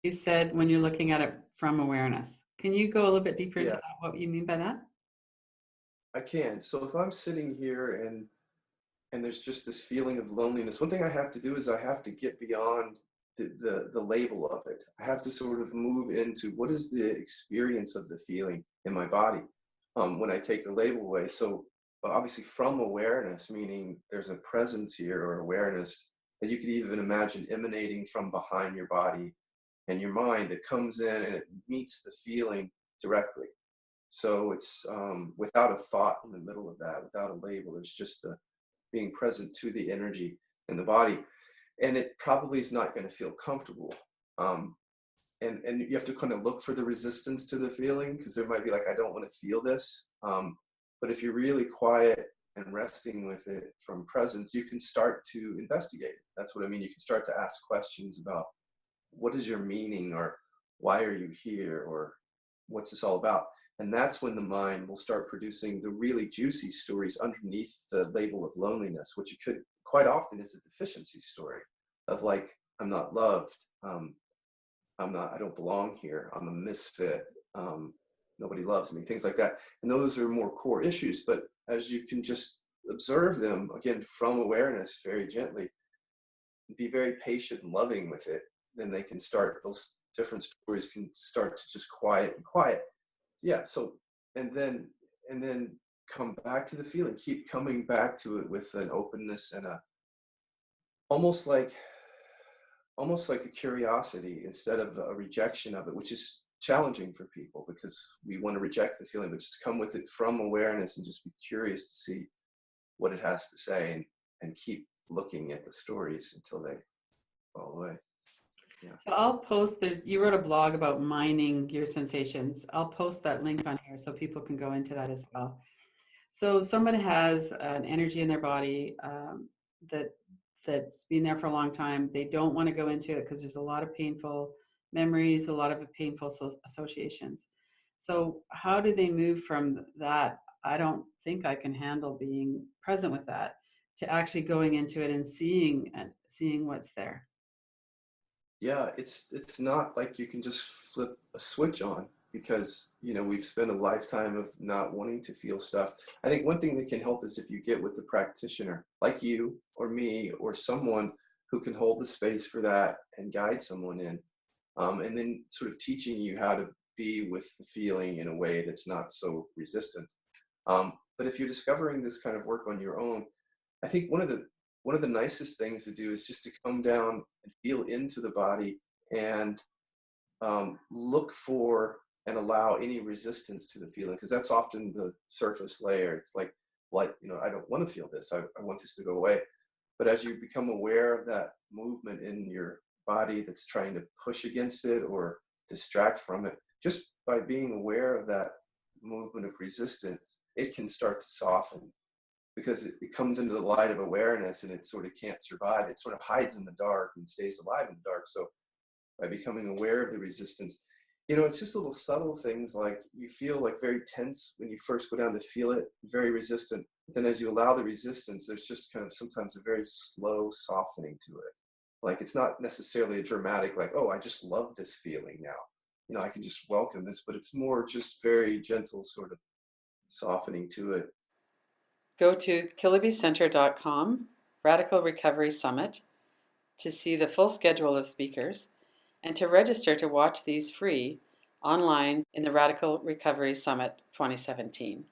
You said when you're looking at it from awareness. Can you go a little bit deeper into Yeah, that, what you mean by that? I can. So if I'm sitting here and there's just this feeling of loneliness, one thing I have to do is I have to get beyond the label of it. I have to sort of move into what is the experience of the feeling in my body when I take the label away. So obviously from awareness, meaning there's a presence here or awareness that you could even imagine emanating from behind your body and your mind that comes in and it meets the feeling directly. So it's without a thought in the middle of that, without a label. It's just the being present to the energy in the body, and it probably is not going to feel comfortable. Um, and you have to kind of look for the resistance to the feeling because there might be like I don't want to feel this. But if you're really quiet and resting with it from presence, you can start to investigate it. That's what I mean. You can start to ask questions about what is your meaning or why are you here or what's this all about, and that's when the mind will start producing the really juicy stories underneath the label of loneliness, which it could quite often is a deficiency story of like I'm not loved, I don't belong here, I'm a misfit, nobody loves me, things like that. And those are more core issues, but as you can just observe them again from awareness very gently, be very patient and loving with it, then they can start, those different stories can start to just quiet and quiet. Yeah. So, and then, and then come back to the feeling, keep coming back to it with an openness and a, almost like, almost like a curiosity instead of a rejection of it, which is challenging for people because we want to reject the feeling, but just come with it from awareness and just be curious to see what it has to say and keep looking at the stories until they fall away. Yeah. So I'll post you wrote a blog about mining your sensations. I'll post that link on here so people can go into that as well. So someone has an energy in their body that that's been there for a long time. They don't want to go into it because there's a lot of painful memories, a lot of painful associations. So how do they move from that? I don't think I can handle being present with that to actually going into it and seeing what's there. Yeah, it's not like you can just flip a switch on because, you know, we've spent a lifetime of not wanting to feel stuff. I think one thing that can help is if you get with a practitioner like you or me or someone who can hold the space for that and guide someone in, and then sort of teaching you how to be with the feeling in a way that's not so resistant. But if you're discovering this kind of work on your own, I think one of the nicest things to do is just to come down and feel into the body and look for and allow any resistance to the feeling because that's often the surface layer. It's like you know, I don't want to feel this. I want this to go away. But as you become aware of that movement in your body that's trying to push against it or distract from it, just by being aware of that movement of resistance, it can start to soften because it comes into the light of awareness and it sort of can't survive. It sort of hides in the dark and stays alive in the dark. So by becoming aware of the resistance, you know, it's just little subtle things like you feel like very tense when you first go down to feel it, very resistant. But then as you allow the resistance, there's just kind of sometimes a very slow softening to it. Like it's not necessarily a dramatic, like, oh, I just love this feeling now. You know, I can just welcome this, but it's more just very gentle sort of softening to it. Go to kilobyscenter.com, Radical Recovery Summit, to see the full schedule of speakers and to register to watch these free online in the Radical Recovery Summit 2017.